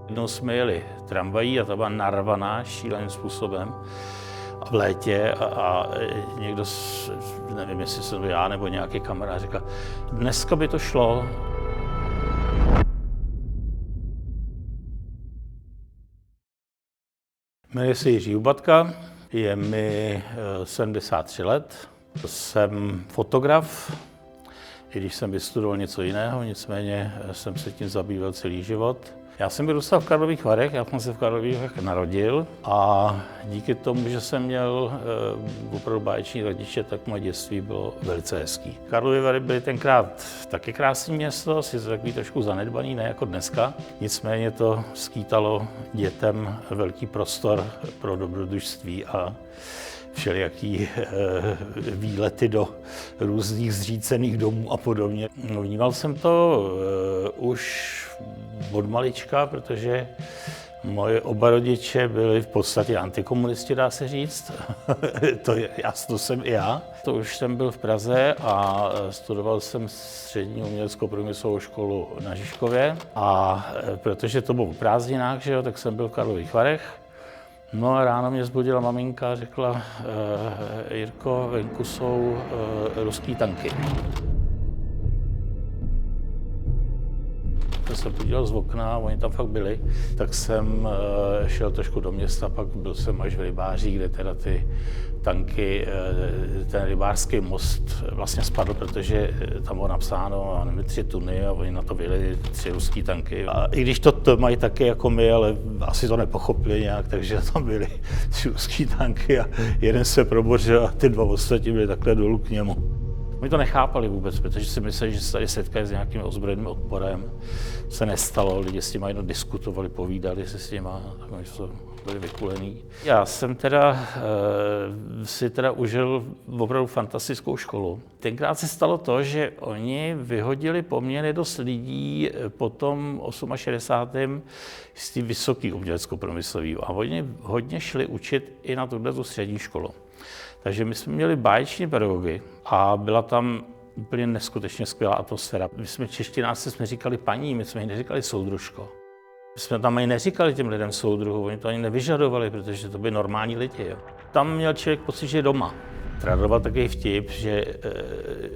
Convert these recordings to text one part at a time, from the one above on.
Jednou jsme jeli tramvají a ta byla narvaná šíleným způsobem v létě a někdo, nevím, jestli jsem to já nebo nějaký kamarád, říkal, dneska by to šlo. Jmenuji se Jiří Hubatka, je mi 73 let, jsem fotograf, i když jsem vystudoval něco jiného, nicméně jsem se tím zabýval celý život. Já jsem vyrůstal v Karlových Varech, já jsem se v Karlových Varech narodil a díky tomu, že jsem měl opravdu báječní rodiče, tak moje dětství bylo velice hezký. Karlovy Vary byly tenkrát taky krásné město, sice takový trošku zanedbaný, ne jako dneska. Nicméně to skýtalo dětem velký prostor pro dobrodružství a všelijaký výlety do různých zřícených domů a podobně. Vnímal jsem to už od malička, protože moje oba rodiče byli v podstatě antikomunisti, dá se říct. To jsem i já. To už jsem byl v Praze a studoval jsem střední uměleckou průmyslovou školu na Žižkově. A protože to bylo v prázdninách, že jo, tak jsem byl v Karlových Varech. No a ráno mě zbudila maminka a řekla, Jirko, venku jsou ruský tanky. Když jsem podíval z okna, oni tam fakt byli, tak jsem šel trošku do města, pak byl jsem až v Rybáří, kde teda ty tanky, ten rybářský most vlastně spadl, protože tam bylo napsáno, nevím, 3 tuny a oni na to vyjeli 3 ruský tanky. A i když to mají taky jako my, ale asi to nepochopili nějak, takže tam byly 3 ruský tanky a jeden se probořil a ty 2 ostatní byly takhle dolů k němu. Oni to nechápali vůbec, protože si mysleli, že se tady setkají s nějakým ozbrojeným odporem. Se nestalo, lidi s těma jenom diskutovali, povídali se s těma, tak oni to byli vykulený. Já jsem si užil opravdu fantastickou školu. Tenkrát se stalo to, že oni vyhodili poměrně dost lidí po tom 68. z té vysoké umělecko-průmyslové a oni hodně šli učit i na tuto střední školu. Takže my jsme měli báječní pedagogy a byla tam úplně neskutečně skvělá atmosféra. My jsme češtináři jsme říkali paní, my jsme jí neříkali soudružko. My jsme tam ani neříkali těm lidem soudruhu, oni to ani nevyžadovali, protože to byli normální lidi. Jo. Tam měl člověk pocit, že je doma. Tradoval takový vtip, že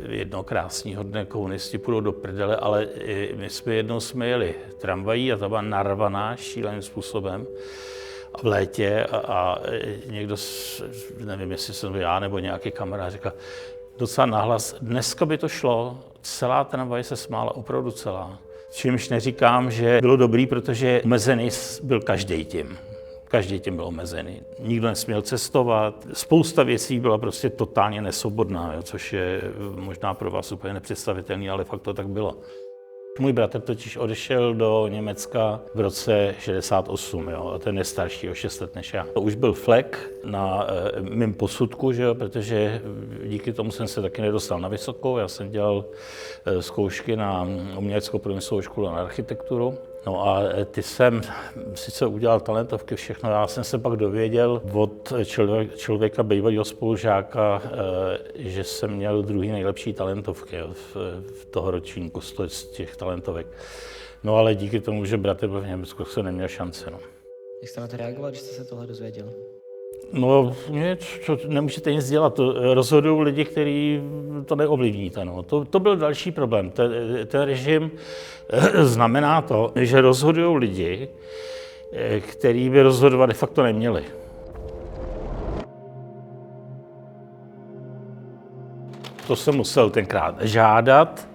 jednoho krásného dne komunisti půjdou do prdele, ale my jsme jednou jeli tramvají a ta byla narvaná šíleným způsobem v létě a někdo, nevím, jestli jsem to já nebo nějaký kamarád, říkal docela nahlas, dneska by to šlo, celá tramvaj se smála, opravdu celá. Čímž neříkám, že bylo dobrý, protože omezený byl každý tím. Každý tím byl omezený. Nikdo nesměl cestovat. Spousta věcí byla prostě totálně nesvobodná, jo, což je možná pro vás úplně nepředstavitelný, ale fakt to tak bylo. Můj bratr totiž odešel do Německa v roce 68, jo, a ten je starší o 6 let než já. To už byl flek na mém posudku, že jo, protože díky tomu jsem se taky nedostal na vysokou. Já jsem dělal zkoušky na uměleckou průmyslovou školu na architekturu. No a ty jsem sice udělal talentovky, všechno, já jsem se pak dověděl od člověka, bývalého spolužáka, že jsem měl druhý nejlepší talentovky v toho ročníku z těch talentovek. No ale díky tomu, že bratr byl v Německu, jsem neměl šance. No. Jak jste na to reagoval, když jste se tohle dozvěděl? No, nemůžete nic dělat, to rozhodují lidi, kteří to neovlivníte. No. To byl další problém. Ten režim znamená to, že rozhodují lidi, kteří by rozhodovat de facto neměli. To jsem musel tenkrát žádat,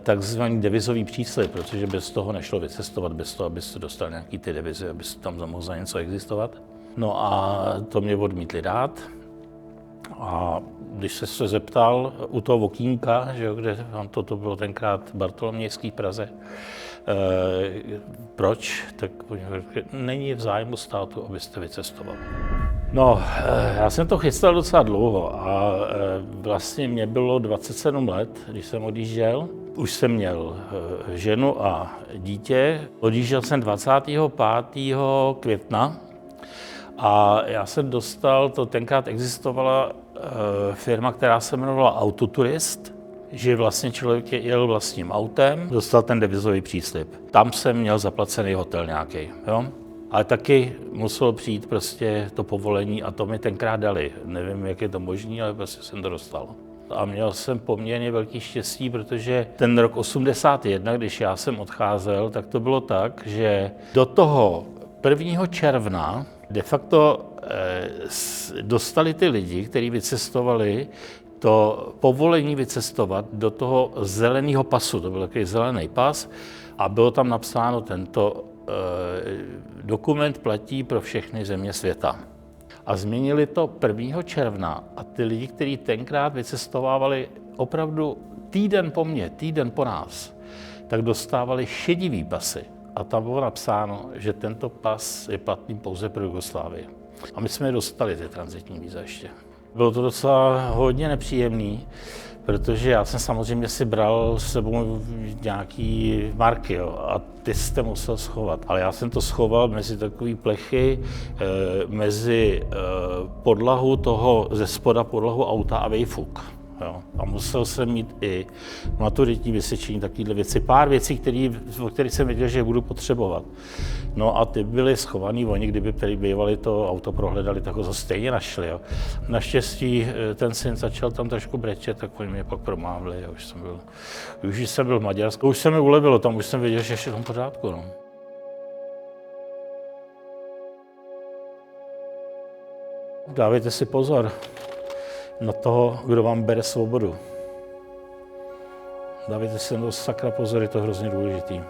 takzvaný devizový příslib, protože bez toho nešlo vycestovat, bez toho, abyste dostal nějaký ty devizy, abyste tam mohl za něco existovat. No a to mě odmítli dát. A když se zeptal u toho okýnka, že jo, kde to bylo tenkrát Bartolomějský v Praze, proč, tak není v zájmu státu, abyste vycestoval. No, já jsem to chystal docela dlouho a vlastně mě bylo 27 let, když jsem odjížděl. Už jsem měl ženu a dítě. Odjížděl jsem 25. května a já jsem dostal, to tenkrát existovala firma, která se jmenovala Autoturist. že vlastně člověk jel vlastním autem, dostal ten devizový příslib. Tam jsem měl zaplacený hotel nějaký, jo? Ale taky muselo přijít prostě to povolení a to mi tenkrát dali. Nevím, jak je to možné, ale prostě jsem to dostal. A měl jsem poměrně velký štěstí, protože ten rok 81, když já jsem odcházel, tak to bylo tak, že do toho 1. června de facto dostali ty lidi, kteří vycestovali, to povolení vycestovat do toho zeleného pasu, to byl takový zelený pas, a bylo tam napsáno, tento dokument platí pro všechny země světa. A změnili to 1. června a ty lidi, kteří tenkrát vycestovávali opravdu týden po mně, týden po nás, tak dostávali šedivý pasy. A tam bylo napsáno, že tento pas je platný pouze pro Jugoslávii. A my jsme je dostali, ty tranzitní víza ještě. Bylo to docela hodně nepříjemný, protože já jsem samozřejmě si bral s sebou nějaký marky, jo, a ty jste musel schovat. Ale já jsem to schoval mezi takové plechy, mezi podlahu toho, ze spoda podlahu auta a vejfuk. Jo. A musel jsem mít i maturitní vysvědčení, takovéhle věci, pár věcí, o kterých jsem věděl, že je budu potřebovat. No a ty byly schovaný, oni kdyby bývali to auto prohledali, tak ho to stejně našli. Jo. Naštěstí ten syn začal tam trošku brečet, tak oni mě pak promávli a už jsem byl v Maďarsku, už se mi ulevilo, tam už jsem věděl, že je všechno v pořádku. No. Dávejte si pozor na toho, kdo vám bere svobodu. Dávejte si na to sakra pozor, je to hrozně důležitý.